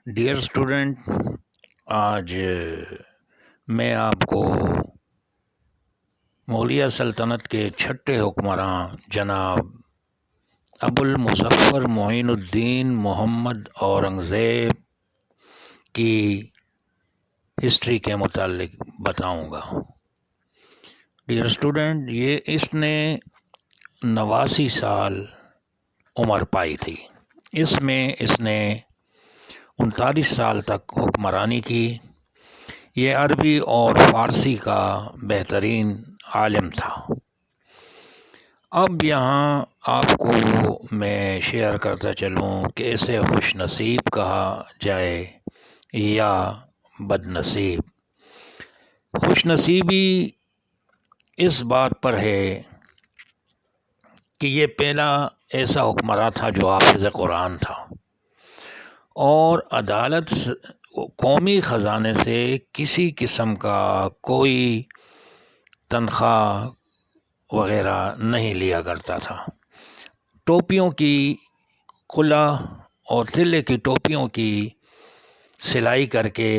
Dear student, آج میں آپ کو مغلیہ سلطنت کے چھٹے حکمراں جناب ابو المظفر معین الدین محمد اورنگزیب کی ہسٹری کے متعلق بتاؤں گا۔ ڈیئر اسٹوڈنٹ، اس نے 89 سال عمر پائی تھی۔ اس میں اس نے 39 سال تک حکمرانی کی۔ یہ عربی اور فارسی کا بہترین عالم تھا۔ اب یہاں آپ کو میں شیئر کرتا چلوں کہ اسے خوش نصیب کہا جائے یا بد نصیب۔ خوش نصیبی اس بات پر ہے کہ یہ پہلا ایسا حکمراں تھا جو حافظ قرآن تھا، اور عدالت قومی خزانے سے کسی قسم کا کوئی تنخواہ وغیرہ نہیں لیا کرتا تھا۔ ٹوپیوں کی قلعہ اور تلے کی ٹوپیوں کی سلائی کر کے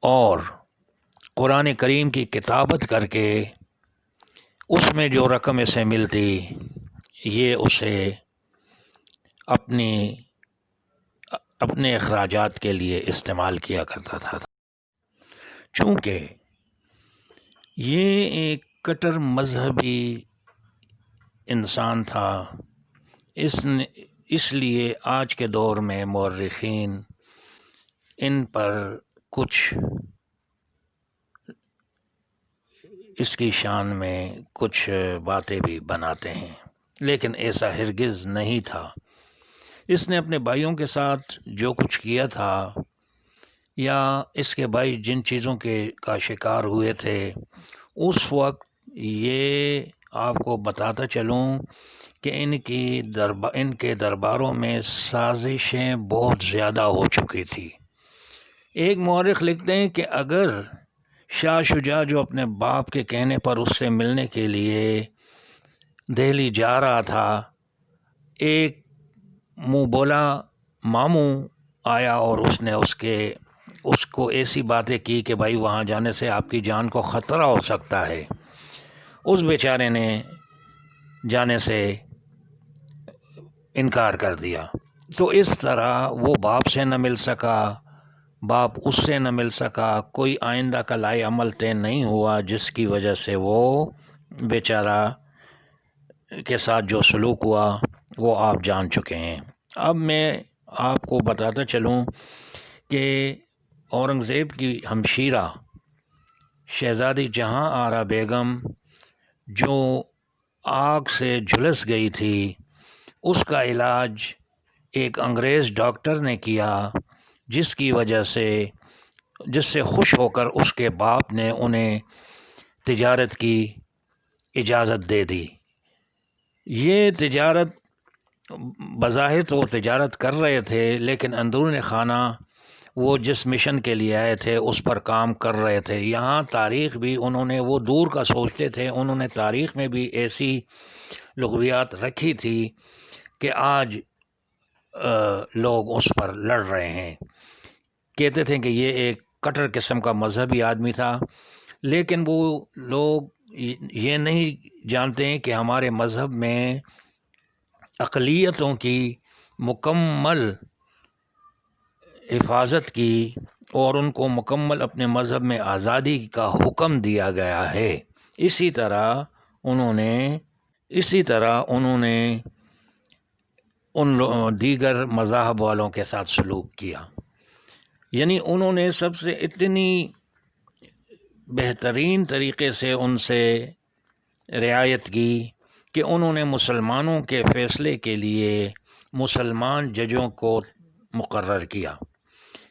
اور قرآن کریم کی کتابت کر کے اس میں جو رقم اسے ملتی، یہ اسے اپنے اخراجات کے لیے استعمال کیا کرتا تھا۔ چونکہ یہ ایک کٹر مذہبی انسان تھا، اس لیے آج کے دور میں مورخین ان پر کچھ اس کی شان میں کچھ باتیں بھی بناتے ہیں، لیکن ایسا ہرگز نہیں تھا۔ اس نے اپنے بھائیوں کے ساتھ جو کچھ کیا تھا، یا اس کے بھائی جن چیزوں کا شکار ہوئے تھے، اس وقت یہ آپ کو بتاتا چلوں کہ ان کے درباروں میں سازشیں بہت زیادہ ہو چکی تھی۔ ایک مورخ لکھتے ہیں کہ اگر شاہ شجاع جو اپنے باپ کے کہنے پر اس سے ملنے کے لیے دہلی جا رہا تھا، ایک منہ بولا ماموں آیا اور اس نے اس کو ایسی باتیں کی کہ بھائی وہاں جانے سے آپ کی جان کو خطرہ ہو سکتا ہے۔ اس بیچارے نے جانے سے انکار کر دیا۔ تو اس طرح وہ باپ سے نہ مل سکا، باپ اس سے نہ مل سکا، کوئی آئندہ کا لائے عمل طے نہیں ہوا، جس کی وجہ سے وہ بیچارہ کے ساتھ جو سلوک ہوا وہ آپ جان چکے ہیں۔ اب میں آپ کو بتاتا چلوں کہ اورنگزیب کی ہمشیرہ شہزادی جہاں آرا بیگم جو آگ سے جھلس گئی تھی، اس کا علاج ایک انگریز ڈاکٹر نے کیا، جس سے خوش ہو کر اس کے باپ نے انہیں تجارت کی اجازت دے دی۔ یہ تجارت بظاہر تو تجارت کر رہے تھے، لیکن اندرون خانہ وہ جس مشن کے لیے آئے تھے اس پر کام کر رہے تھے۔ یہاں تاریخ بھی وہ دور کا سوچتے تھے، انہوں نے تاریخ میں بھی ایسی لغویات رکھی تھی کہ آج لوگ اس پر لڑ رہے ہیں۔ کہتے تھے کہ یہ ایک کٹر قسم کا مذہبی آدمی تھا، لیکن وہ لوگ یہ نہیں جانتے ہیں کہ ہمارے مذہب میں اقلیتوں کی مکمل حفاظت کی اور ان کو مکمل اپنے مذہب میں آزادی کا حکم دیا گیا ہے۔ اسی طرح انہوں نے ان دیگر مذاہب والوں کے ساتھ سلوک کیا، یعنی انہوں نے سب سے اتنی بہترین طریقے سے ان سے رعایت کی کہ انہوں نے مسلمانوں کے فیصلے کے لیے مسلمان ججوں کو مقرر کیا۔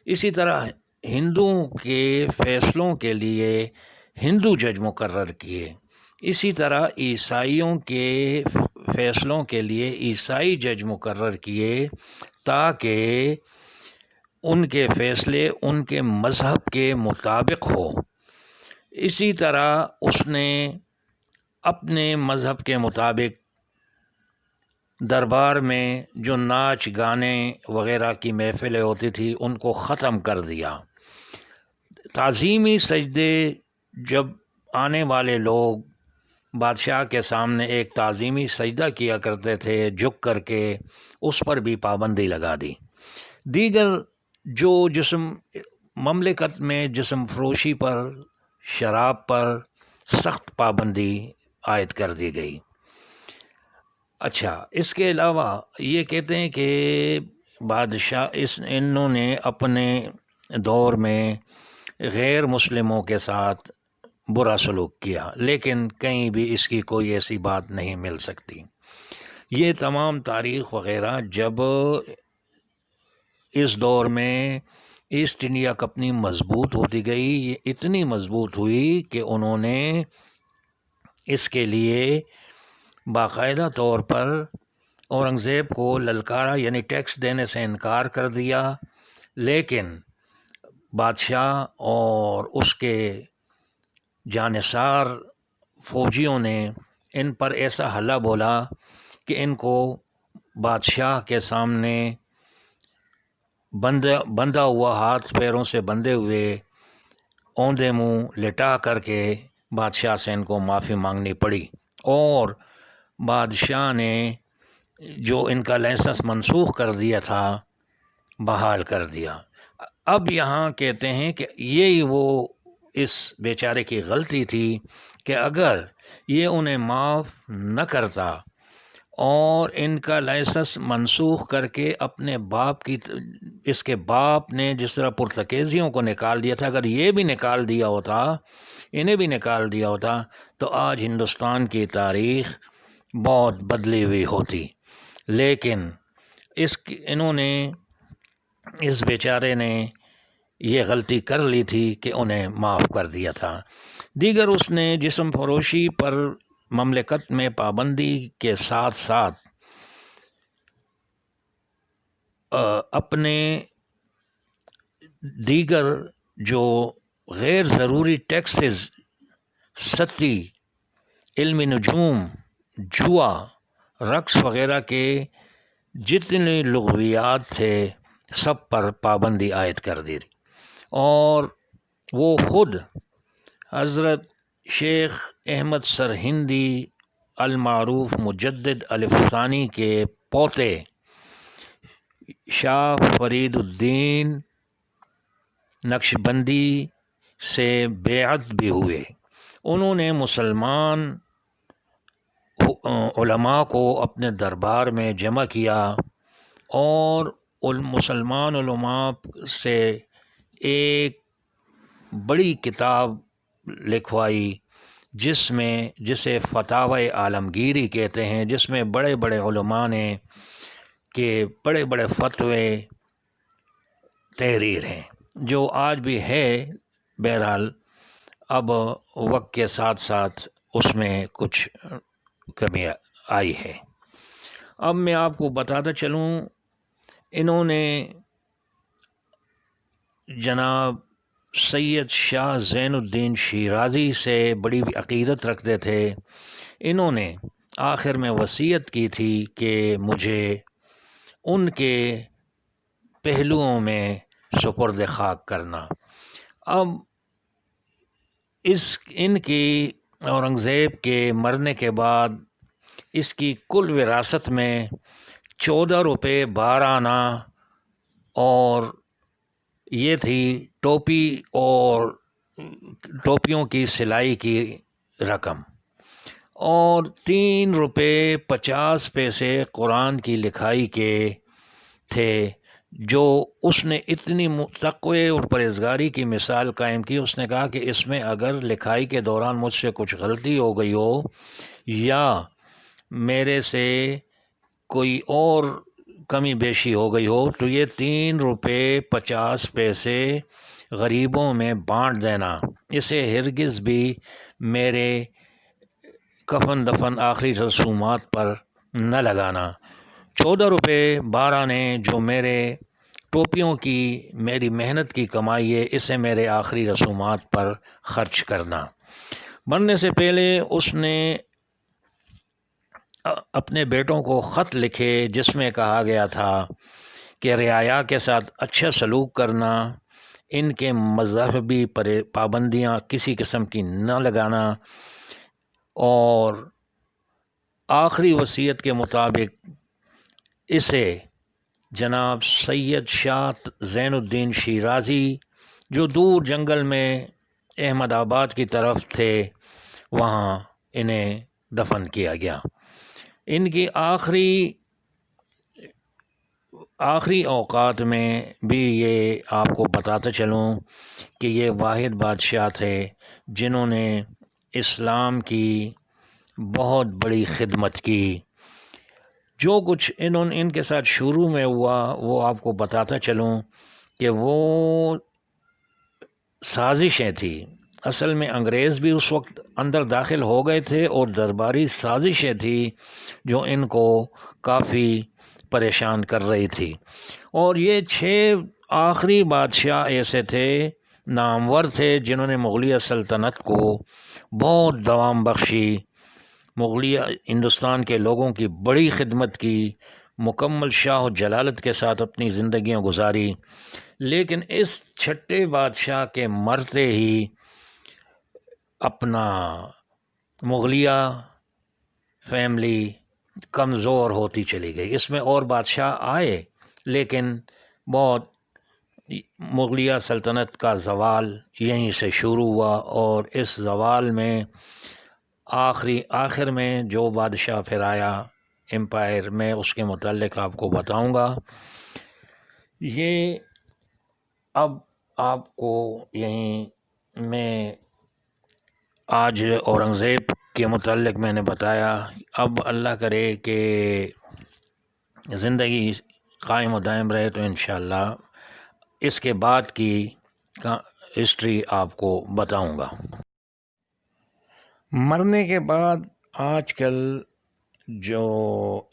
اسی طرح ہندوؤں کے فیصلوں کے لیے ہندو جج مقرر کیے۔ اسی طرح عیسائیوں کے فیصلوں کے لیے عیسائی جج مقرر کیے، تاکہ ان کے فیصلے ان کے مذہب کے مطابق ہو۔ اسی طرح اس نے اپنے مذہب کے مطابق دربار میں جو ناچ گانے وغیرہ کی محفلیں ہوتی تھی ان کو ختم کر دیا۔ تعظیمی سجدے، جب آنے والے لوگ بادشاہ کے سامنے ایک تعظیمی سجدہ کیا کرتے تھے جھک کر کے، اس پر بھی پابندی لگا دی۔ دیگر جو مملکت میں جسم فروشی پر، شراب پر سخت پابندی عائد کر دی گئی۔ اچھا، اس کے علاوہ یہ کہتے ہیں کہ بادشاہ انہوں نے اپنے دور میں غیر مسلموں کے ساتھ برا سلوک کیا، لیکن کہیں بھی اس کی کوئی ایسی بات نہیں مل سکتی۔ یہ تمام تاریخ وغیرہ جب اس دور میں ایسٹ انڈیا کمپنی مضبوط ہوتی گئی، یہ اتنی مضبوط ہوئی کہ انہوں نے اس کے لیے باقاعدہ طور پر اورنگزیب کو للکارا، یعنی ٹیکس دینے سے انکار کر دیا، لیکن بادشاہ اور اس کے جانثار فوجیوں نے ان پر ایسا حلہ بولا کہ ان کو بادشاہ کے سامنے بندھا ہوا، ہاتھ پیروں سے بندھے ہوئے، اوندے منہ لٹا کر کے بادشاہ سے ان کو معافی مانگنی پڑی، اور بادشاہ نے جو ان کا لائسنس منسوخ کر دیا تھا بحال کر دیا۔ اب یہاں کہتے ہیں کہ یہی وہ اس بیچارے کی غلطی تھی کہ اگر یہ انہیں معاف نہ کرتا اور ان کا لائسنس منسوخ کر کے اپنے باپ کی، اس کے باپ نے جس طرح پرتگیزیوں کو نکال دیا تھا، اگر یہ بھی نکال دیا ہوتا، انہیں بھی نکال دیا ہوتا، تو آج ہندوستان کی تاریخ بہت بدلی ہوئی ہوتی۔ لیکن انہوں نے، اس بیچارے نے یہ غلطی کر لی تھی کہ انہیں معاف کر دیا تھا۔ دیگر اس نے جسم فروشی پر مملکت میں پابندی کے ساتھ ساتھ اپنے دیگر جو غیر ضروری ٹیکسز، ستی، علمی نجوم، جوا، رقص وغیرہ کے جتنے لغویات تھے سب پر پابندی عائد کر دی، اور وہ خود حضرت شیخ احمد سرہندی المعروف مجدد الف ثانی کے پوتے شاہ فرید الدین نقشبندی سے بیعت بھی ہوئے۔ انہوں نے مسلمان علماء کو اپنے دربار میں جمع کیا اور مسلمان علماء سے ایک بڑی کتاب لکھوائی جسے فتاوی عالمگیری کہتے ہیں، جس میں بڑے بڑے علماء نے کہ بڑے بڑے فتوے تحریر ہیں، جو آج بھی ہے۔ بہرحال اب وقت کے ساتھ ساتھ اس میں کچھ کمی آئی ہے۔ اب میں آپ کو بتاتا چلوں، انہوں نے جناب سید شاہ زین الدین شیرازی سے بڑی عقیدت رکھتے تھے۔ انہوں نے آخر میں وصیت کی تھی کہ مجھے ان کے پہلوؤں میں سپرد خاک کرنا۔ اب ان کی اورنگزیب کے مرنے کے بعد اس کی کل وراثت میں 14 روپے 12 آنا اور یہ تھی ٹوپی اور ٹوپیوں کی سلائی کی رقم، اور 3 روپے 50 پیسے قرآن کی لکھائی کے تھے، جو اس نے اتنی تقوی اور پرہیزگاری کی مثال قائم کی۔ اس نے کہا کہ اس میں اگر لکھائی کے دوران مجھ سے کچھ غلطی ہو گئی ہو یا میرے سے کوئی اور کمی بیشی ہو گئی ہو تو یہ 3 روپے 50 پیسے غریبوں میں بانٹ دینا، اسے ہرگز بھی میرے کفن دفن آخری رسومات پر نہ لگانا۔ 14 روپے 12 نے جو میرے ٹوپیوں کی میری محنت کی کمائی ہے، اسے میرے آخری رسومات پر خرچ کرنا۔ مرنے سے پہلے اس نے اپنے بیٹوں کو خط لکھے جس میں کہا گیا تھا کہ رعایا کے ساتھ اچھا سلوک کرنا، ان کے مذہبی پابندیاں کسی قسم کی نہ لگانا، اور آخری وصیت کے مطابق اسے جناب سید شاہ زین الدین شیرازی جو دور جنگل میں احمد آباد کی طرف تھے وہاں انہیں دفن کیا گیا۔ ان کی آخری اوقات میں بھی یہ آپ کو بتاتا چلوں کہ یہ واحد بادشاہ تھے جنہوں نے اسلام کی بہت بڑی خدمت کی۔ جو کچھ ان کے ساتھ شروع میں ہوا وہ آپ کو بتاتا چلوں کہ وہ سازشیں تھیں۔ اصل میں انگریز بھی اس وقت اندر داخل ہو گئے تھے اور درباری سازشیں تھیں جو ان کو کافی پریشان کر رہی تھی، اور یہ 6 آخری بادشاہ ایسے تھے، نامور تھے، جنہوں نے مغلیہ سلطنت کو بہت دوام بخشی، مغلیہ ہندوستان کے لوگوں کی بڑی خدمت کی، مکمل شاہ و جلالت کے ساتھ اپنی زندگیاں گزاری۔ لیکن اس 6 بادشاہ کے مرتے ہی اپنا مغلیہ فیملی کمزور ہوتی چلی گئی۔ اس میں اور بادشاہ آئے لیکن بہت مغلیہ سلطنت کا زوال یہیں سے شروع ہوا، اور اس زوال میں آخر میں جو بادشاہ پھر آیا امپائر میں، اس کے متعلق آپ کو بتاؤں گا۔ یہ اب آپ کو یہیں میں آج اورنگزیب کے متعلق میں نے بتایا، اب اللہ کرے کہ زندگی قائم و دائم رہے تو انشاءاللہ اس کے بعد کی ہسٹری آپ کو بتاؤں گا۔ مرنے کے بعد آج کل جو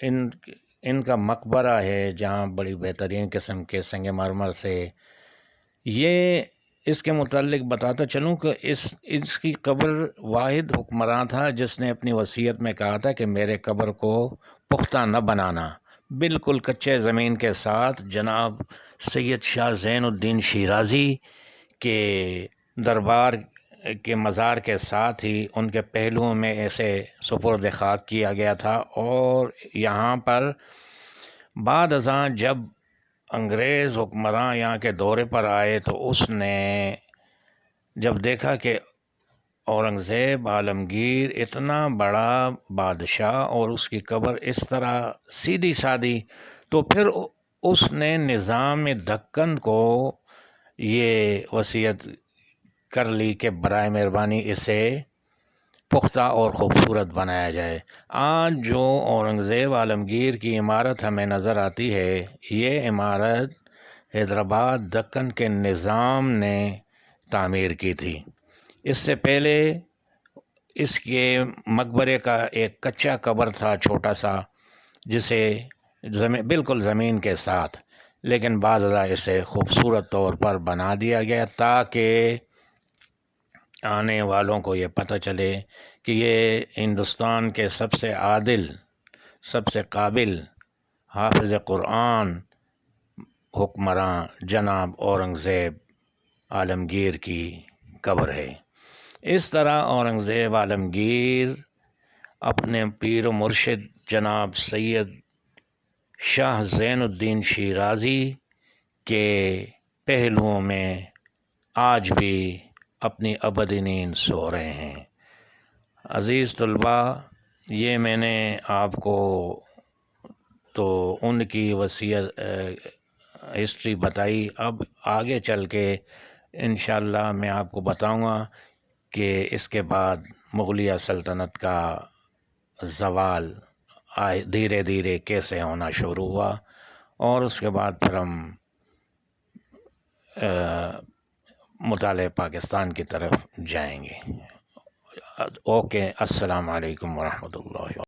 ان کا مقبرہ ہے جہاں بڑی بہترین قسم کے سنگ مرمر سے، یہ اس کے متعلق بتاتا چلوں کہ اس کی قبر واحد حکمراں تھا جس نے اپنی وصیت میں کہا تھا کہ میرے قبر کو پختہ نہ بنانا، بالکل کچے زمین کے ساتھ جناب سید شاہ زین الدین شیرازی کے دربار کے مزار کے ساتھ ہی ان کے پہلوؤں میں ایسے سپرد خاک کیا گیا تھا۔ اور یہاں پر بعد ازاں جب انگریز حکمراں یہاں کے دورے پر آئے تو اس نے جب دیکھا کہ اورنگزیب عالمگیر اتنا بڑا بادشاہ اور اس کی قبر اس طرح سیدھی سادھی، تو پھر اس نے نظام دکن کو یہ وصیت کر لی کہ برائے مہربانی اسے پختہ اور خوبصورت بنایا جائے۔ آج جو اورنگزیب عالمگیر کی عمارت ہمیں نظر آتی ہے، یہ عمارت حیدرآباد دکن کے نظام نے تعمیر کی تھی۔ اس سے پہلے اس کے مقبرے کا ایک کچا قبر تھا چھوٹا سا، جسے بالکل زمین کے ساتھ، لیکن بعض ازاں اسے خوبصورت طور پر بنا دیا گیا تاکہ آنے والوں کو یہ پتہ چلے کہ یہ ہندوستان کے سب سے عادل، سب سے قابل حافظ قرآن حکمراں جناب اورنگزیب عالمگیر کی قبر ہے۔ اس طرح اورنگزیب عالمگیر اپنے پیر و مرشد جناب سید شاہ زین الدین شیرازی کے پہلوؤں میں آج بھی اپنی ابدی نیند سو رہے ہیں۔ عزیز طلباء، یہ میں نے آپ کو تو ان کی وصیت ہسٹری بتائی۔ اب آگے چل کے انشاءاللہ میں آپ کو بتاؤں گا کہ اس کے بعد مغلیہ سلطنت کا زوال دھیرے دھیرے کیسے ہونا شروع ہوا، اور اس کے بعد پھر ہم مطالعہ پاکستان کی طرف جائیں گے۔ اوکے، السلام علیکم ورحمۃ اللہ۔